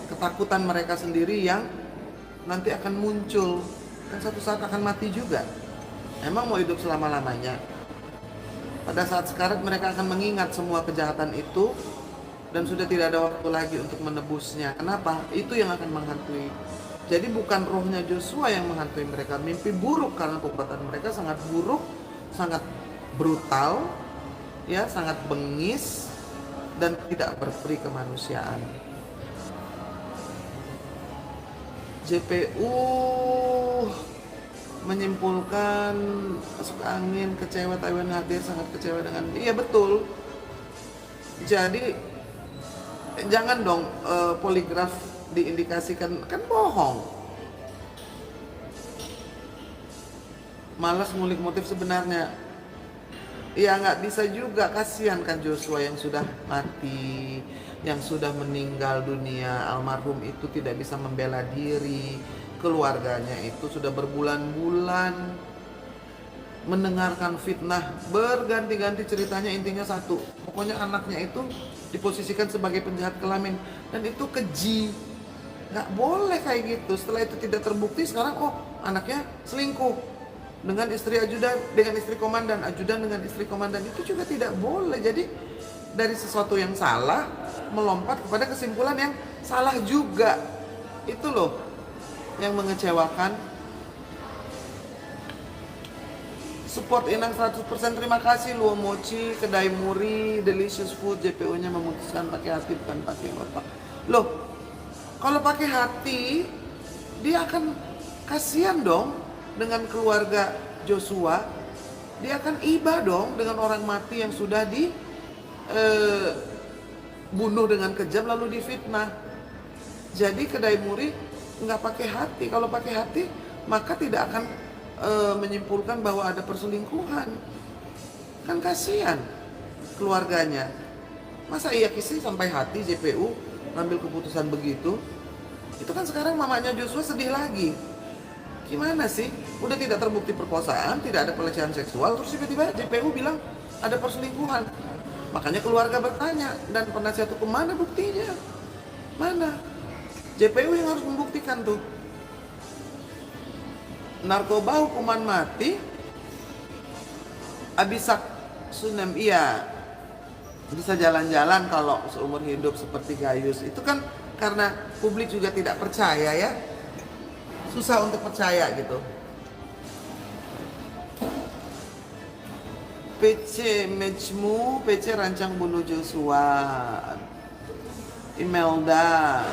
ketakutan mereka sendiri yang nanti akan muncul. Kan satu saat akan mati juga. Emang mau hidup selama-lamanya? Pada saat sekarat mereka akan mengingat semua kejahatan itu dan sudah tidak ada waktu lagi untuk menebusnya. Kenapa? Itu yang akan menghantui. Jadi bukan rohnya Joshua yang menghantui mereka, mimpi buruk, karena perbuatan mereka sangat buruk, sangat brutal, ya, sangat bengis dan tidak berperi kemanusiaan. JPU menyimpulkan masuk angin, kecewa Taiwan hadir, sangat kecewa dengan, iya betul. Jadi jangan dong poligraf diindikasikan, kan bohong. Malas ngulik motif sebenarnya. Ya nggak bisa juga, kasihan kan Joshua yang sudah mati, yang sudah meninggal dunia. Almarhum itu tidak bisa membela diri, keluarganya itu sudah berbulan-bulan mendengarkan fitnah berganti-ganti. Ceritanya intinya satu, pokoknya anaknya itu diposisikan sebagai penjahat kelamin, dan itu keji. Nggak boleh kayak gitu. Setelah itu tidak terbukti, sekarang anaknya selingkuh dengan istri ajudan, dengan istri komandan, ajudan dengan istri komandan, itu juga tidak boleh. Jadi dari sesuatu yang salah melompat kepada kesimpulan yang salah juga. Itu loh yang mengecewakan. Support Inang 100%, terima kasih Luo Mochi, Kedai Muri, Delicious Food. JPU-nya memutuskan pakai hati bukan pakai otak. Loh, kalau pakai hati, dia akan kasihan dong dengan keluarga Joshua. Dia akan iba dong dengan orang mati yang sudah dibunuh dengan kejam lalu difitnah. Jadi Kedai Muri nggak pakai hati. Kalau pakai hati, maka tidak akan menyimpulkan bahwa ada perselingkuhan. Kan kasihan keluarganya. Masa iya sih sampai hati JPU ngambil keputusan begitu? Itu kan sekarang mamanya Joshua sedih lagi. Gimana sih? Udah tidak terbukti perkosaan, tidak ada pelecehan seksual, terus tiba-tiba JPU bilang ada perselingkuhan. Makanya keluarga bertanya, dan penasihat hukum mana buktinya? Mana? JPU yang harus membuktikan tuh. Narkoba hukuman mati, Abisak Sunem, iya, bisa jalan-jalan kalau seumur hidup seperti Gayus. Itu kan karena publik juga tidak percaya ya, susah untuk percaya gitu. PC Mejmu, PC rancang bunuh Joshua. Imelda,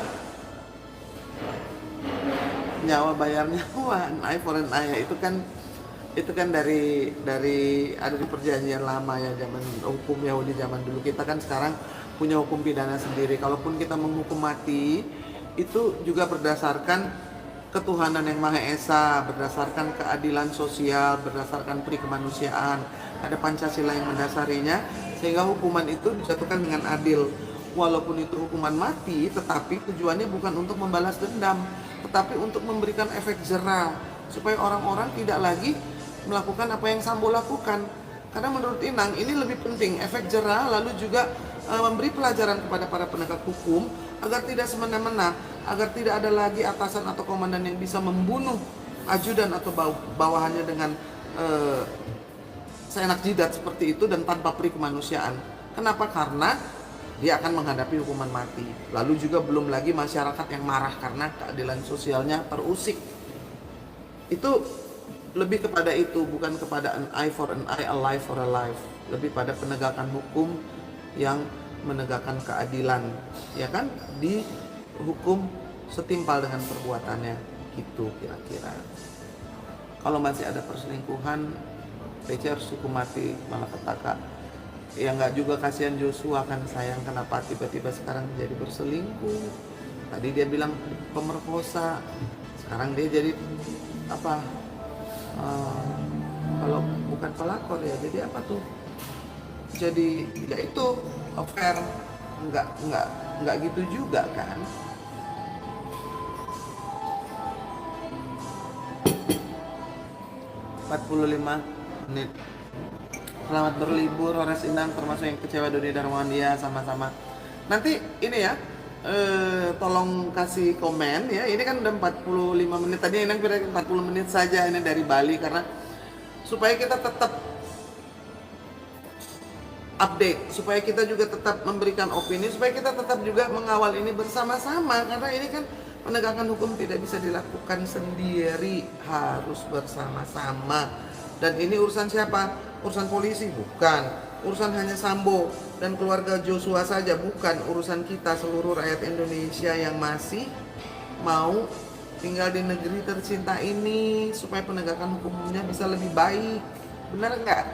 nyawa bayar nyawa, an eye for an eye. Itu kan dari ada di perjanjian lama ya, zaman hukum Yahudi zaman dulu. Kita kan sekarang punya hukum pidana sendiri. Kalaupun kita menghukum mati, itu juga berdasarkan ketuhanan yang Maha Esa, berdasarkan keadilan sosial, berdasarkan peri kemanusiaan. Ada Pancasila yang mendasarinya, sehingga hukuman itu dijatuhkan dengan adil. Walaupun itu hukuman mati, tetapi tujuannya bukan untuk membalas dendam, tetapi untuk memberikan efek jera, supaya orang-orang tidak lagi melakukan apa yang Sambo lakukan. Karena menurut Inang ini lebih penting, efek jera, lalu juga memberi pelajaran kepada para penegak hukum agar tidak semena-mena, agar tidak ada lagi atasan atau komandan yang bisa membunuh ajudan atau bawahannya dengan seenak jidat seperti itu dan tanpa peri kemanusiaan. Kenapa? Karena dia akan menghadapi hukuman mati. Lalu juga belum lagi masyarakat yang marah karena keadilan sosialnya terusik. Itu lebih kepada itu, bukan kepada an eye for an eye, a life for a life. Lebih pada penegakan hukum yang menegakkan keadilan, ya kan? Dihukum setimpal dengan perbuatannya, gitu kira-kira. Kalau masih ada perselingkuhan, PC harus hukum mati, malah petaka. Ya nggak juga, kasihan Joshua kan, sayang kenapa tiba-tiba sekarang jadi berselingkuh. Tadi dia bilang pemerkosa, sekarang dia jadi apa? Kalau bukan pelakor ya jadi apa tuh? Jadi ya itu affair, nggak gitu juga kan? menit. Selamat berlibur Horas Inang, termasuk yang kecewa Doni Darmawan. Ya sama-sama. Nanti ini ya, tolong kasih komen ya. Ini kan udah 45 menit, tadi Inang kira 40 menit saja ini dari Bali, karena supaya kita tetap update, supaya kita juga tetap memberikan opini, supaya kita tetap juga mengawal ini bersama-sama, karena ini kan penegakan hukum tidak bisa dilakukan sendiri, harus bersama-sama. Dan ini urusan siapa? Urusan polisi? Bukan. Urusan hanya Sambo dan keluarga Joshua saja? Bukan. Urusan kita seluruh rakyat Indonesia yang masih mau tinggal di negeri tercinta ini, supaya penegakan hukumnya bisa lebih baik. Benar nggak?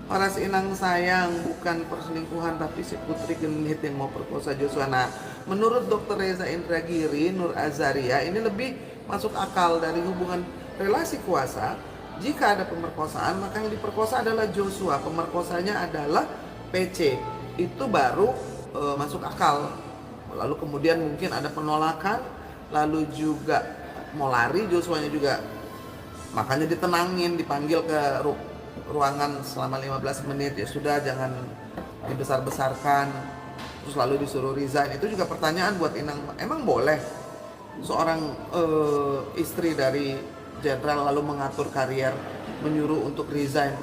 Paras Inang sayang, bukan perselingkuhan, tapi si putri genit yang mau perkosa Joshua. Nah, menurut Dr. Reza Indragiri Nur Azaria, ini lebih masuk akal dari hubungan relasi kuasa. Jika ada pemerkosaan, maka yang diperkosa adalah Joshua, pemerkosanya adalah PC. Itu baru masuk akal. Lalu kemudian mungkin ada penolakan, lalu juga mau lari, Joshua-nya juga, makanya ditenangin, dipanggil ke ruangan selama 15 menit, ya sudah, jangan dibesar-besarkan, terus lalu disuruh resign. Itu juga pertanyaan buat Inang, emang boleh seorang istri dari jenderal lalu mengatur karier, menyuruh untuk resign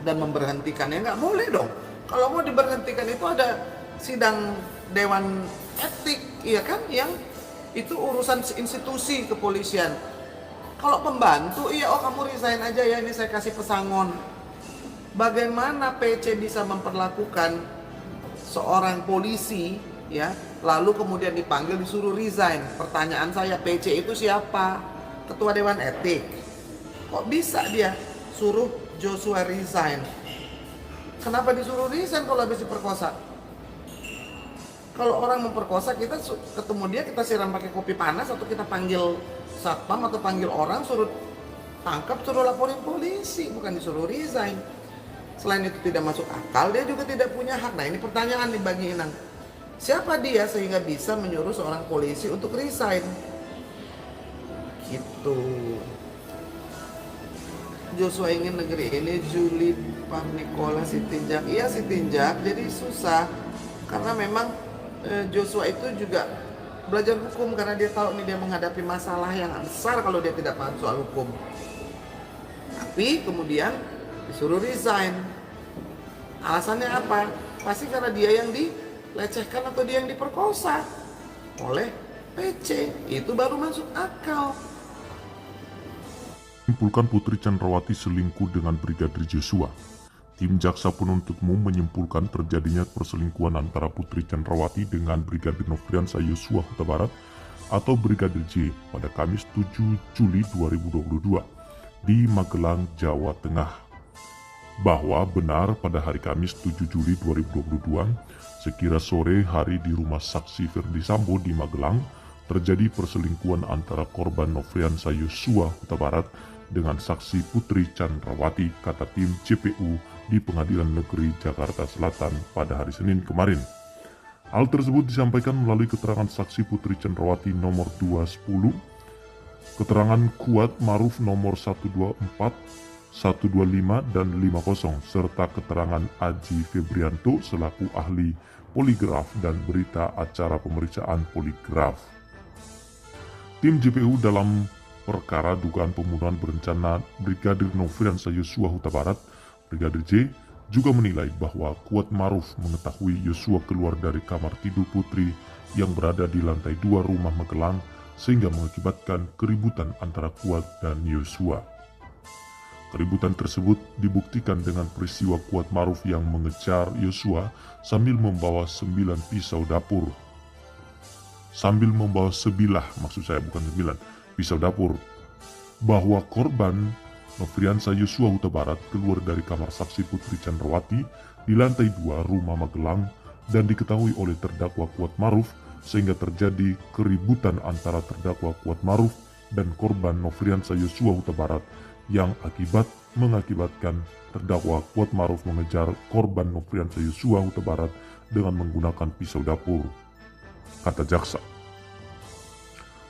dan memberhentikannya? Nggak boleh dong. Kalau mau diberhentikan itu ada sidang dewan etik, iya kan, yang itu urusan institusi kepolisian. Kalau pembantu, iya, oh kamu resign aja ya, ini saya kasih pesangon. Bagaimana PC bisa memperlakukan seorang polisi, ya, lalu kemudian dipanggil disuruh resign? Pertanyaan saya, PC itu siapa? Ketua Dewan Etik. Kok bisa dia suruh Joshua resign? Kenapa disuruh resign kalau habis diperkosa? Kalau orang memperkosa, kita ketemu dia, kita siram pakai kopi panas, atau kita panggil satpam atau panggil orang, suruh tangkap, suruh laporin polisi, bukan disuruh resign. Selain itu tidak masuk akal, dia juga tidak punya hak. Nah, ini pertanyaan nih bagi Inang, siapa dia sehingga bisa menyuruh seorang polisi untuk resign? Gitu. Joshua ingin negeri ini julid, Pak Nikola Sitinjak. Iya, Sitinjak, jadi susah karena memang Joshua itu juga belajar hukum, karena dia tahu nih dia menghadapi masalah yang besar kalau dia tidak paham soal hukum. Tapi kemudian disuruh resign. Alasannya apa? Pasti karena dia yang dilecehkan atau dia yang diperkosa oleh PC. Itu baru masuk akal. Menyimpulkan Putri Chandrawati selingkuh dengan Brigadir Joshua. Tim Jaksa Penuntut Umum menyimpulkan terjadinya perselingkuhan antara Putri Chandrawati dengan Brigadir Nofriansah Yosua Huta Barat atau Brigadir J pada Kamis 7 Juli 2022 di Magelang, Jawa Tengah. Bahwa benar pada hari Kamis 7 Juli 2022, sekira sore hari di rumah saksi Ferdi Sambo di Magelang, terjadi perselingkuhan antara korban Nofriansah Yosua Huta Barat dengan saksi Putri Chandrawati, kata tim JPU di Pengadilan Negeri Jakarta Selatan pada hari Senin kemarin. Hal tersebut disampaikan melalui keterangan saksi Putri Chandrawati nomor 210, keterangan Kuat Maruf nomor 124, 125 dan 50, serta keterangan Aji Febrianto selaku ahli poligraf dan berita acara pemeriksaan poligraf. Tim JPU dalam perkara dugaan pembunuhan berencana Brigadir Nofriansah Yosua Huta Barat, Brigadir J, juga menilai bahwa Kuat Maruf mengetahui Yosua keluar dari kamar tidur Putri yang berada di lantai 2 rumah Magelang sehingga mengakibatkan keributan antara Kuat dan Yosua. Keributan tersebut dibuktikan dengan peristiwa Kuat Maruf yang mengejar Yosua sambil membawa 9 pisau dapur. Sambil membawa sebilah, maksud saya bukan 9, pisau dapur. Bahwa korban Nofriansah Yosua Huta Barat keluar dari kamar saksi Putri Chandrawati di lantai 2 rumah Magelang dan diketahui oleh terdakwa Kuat Maruf sehingga terjadi keributan antara terdakwa Kuat Maruf dan korban Nofriansah Yosua Huta Barat yang mengakibatkan terdakwa Kuat Maruf mengejar korban Nofriansah Yosua Huta Barat dengan menggunakan pisau dapur, kata jaksa.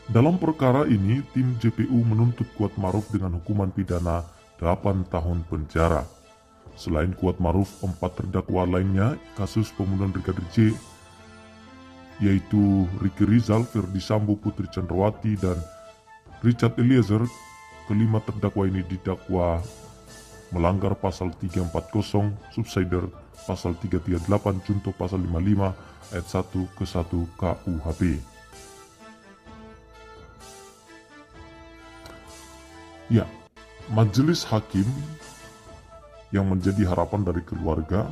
Dalam perkara ini, tim JPU menuntut Kuat Maruf dengan hukuman pidana 8 tahun penjara. Selain Kuat Maruf, 4 terdakwa lainnya kasus pembunuhan Brigadir J yaitu Ricky Rizal, Ferdy Sambo, Putri Chandrawati, dan Richard Eliezer. Kelima terdakwa ini didakwa melanggar pasal 340 subsider, pasal 338 junto pasal 55 ayat 1 ke 1 KUHP. Ya, majelis hakim yang menjadi harapan dari keluarga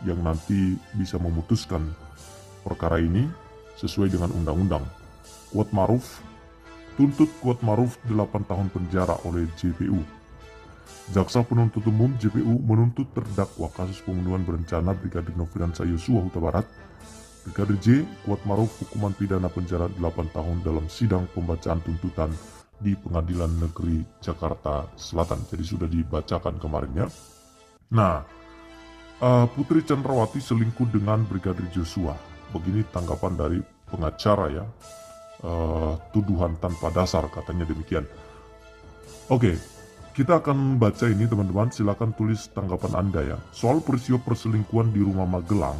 yang nanti bisa memutuskan perkara ini sesuai dengan undang-undang. Kuatmaruf tuntut Kuatmaruf 8 tahun penjara oleh JPU. Jaksa penuntut umum JPU menuntut terdakwa kasus pembunuhan berencana Brigadir Nofriansah Yosua Huta Barat, Brigadir J, Kuatmaruf hukuman pidana penjara 8 tahun dalam sidang pembacaan tuntutan di Pengadilan Negeri Jakarta Selatan. Jadi sudah dibacakan kemarin ya. Nah, Putri Chandrawati selingkuh dengan Brigadir Joshua. Begini tanggapan dari pengacara ya. Tuduhan tanpa dasar katanya demikian. Oke, kita akan baca ini teman-teman. Silakan tulis tanggapan Anda ya. Soal peristiwa perselingkuhan di rumah Magelang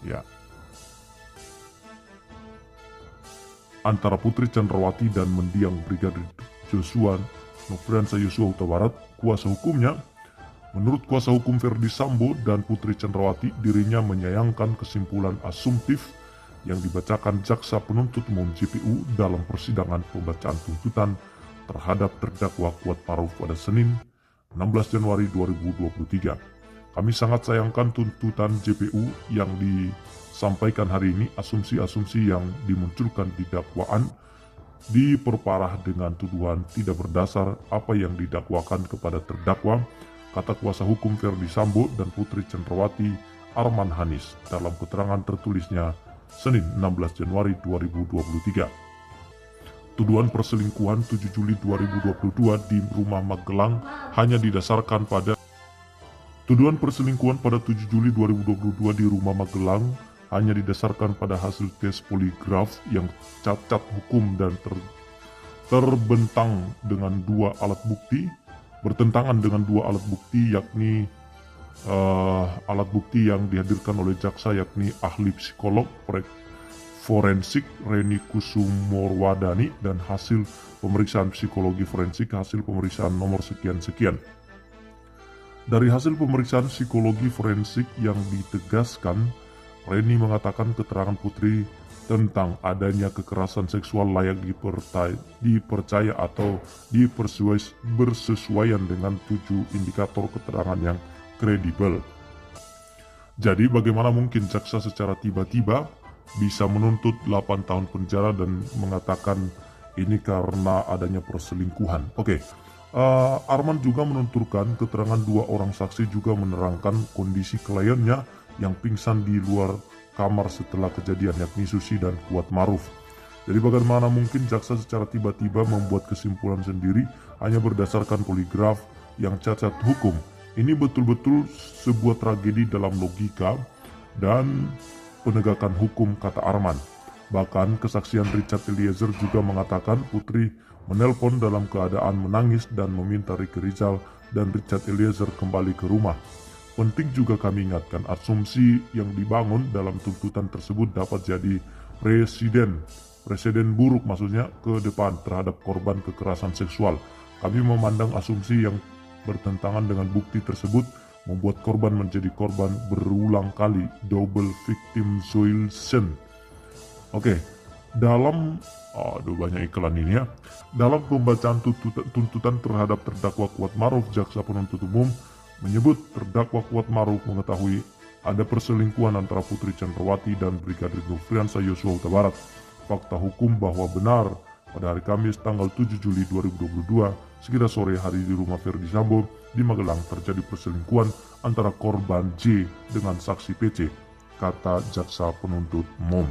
ya, antara Putri Chandrawati dan mendiang Brigadir Joshua Nofriansah Yosua Huta Barat, kuasa hukumnya, menurut kuasa hukum Ferdy Sambo dan Putri Chandrawati, dirinya menyayangkan kesimpulan asumtif yang dibacakan jaksa penuntut umum JPU dalam persidangan pembacaan tuntutan terhadap terdakwa Kuatmaruf pada Senin 16 Januari 2023. Kami sangat sayangkan tuntutan JPU yang disampaikan hari ini. Asumsi-asumsi yang dimunculkan di dakwaan diperparah dengan tuduhan tidak berdasar apa yang didakwakan kepada terdakwa, kata kuasa hukum Ferdy Sambo dan Putri Chandrawati, Arman Hanis, dalam keterangan tertulisnya Senin 16 Januari 2023. Tuduhan perselingkuhan 7 Juli 2022 di rumah Magelang hanya didasarkan pada Tuduhan perselingkuhan pada 7 Juli 2022 di rumah Magelang hanya didasarkan pada hasil tes poligraf yang cacat hukum dan terbentang dengan dua alat bukti, bertentangan dengan dua alat bukti, yakni alat bukti yang dihadirkan oleh jaksa, yakni ahli psikolog forensik Reni Kusumorwadani dan hasil pemeriksaan psikologi forensik hasil pemeriksaan nomor sekian-sekian. Dari hasil pemeriksaan psikologi forensik yang ditegaskan, Reni mengatakan keterangan Putri tentang adanya kekerasan seksual layak dipercaya atau bersesuaian dengan 7 indikator keterangan yang kredibel. Jadi bagaimana mungkin jaksa secara tiba-tiba bisa menuntut 8 tahun penjara dan mengatakan ini karena adanya perselingkuhan? Oke. Arman juga menunturkan keterangan 2 orang saksi juga menerangkan kondisi kliennya yang pingsan di luar kamar setelah kejadian, yakni Susi dan Kuatmaruf. Jadi bagaimana mungkin jaksa secara tiba-tiba membuat kesimpulan sendiri hanya berdasarkan poligraf yang cacat hukum? Ini betul-betul sebuah tragedi dalam logika dan penegakan hukum, kata Arman. Bahkan kesaksian Richard Eliezer juga mengatakan Putri menelpon dalam keadaan menangis dan meminta Ricky Rizal dan Richard Eliezer kembali ke rumah. Penting juga kami ingatkan, asumsi yang dibangun dalam tuntutan tersebut dapat jadi presiden buruk maksudnya ke depan terhadap korban kekerasan seksual. Kami memandang asumsi yang bertentangan dengan bukti tersebut membuat korban menjadi korban berulang kali, double victimization. Oke, dalam banyak iklan ini ya. Dalam pembacaan tuntutan terhadap terdakwa Kuatmaruf, jaksa penuntut umum menyebut terdakwa Kuatmaruf mengetahui ada perselingkuhan antara Putri Chandrawati dan Brigadir Nofriansah Yosua Huta Barat. Fakta hukum bahwa benar pada hari Kamis tanggal 7 Juli 2022 sekitar sore hari di rumah Ferdy Sambo di Magelang terjadi perselingkuhan antara korban J dengan saksi PC, kata jaksa penuntut umum.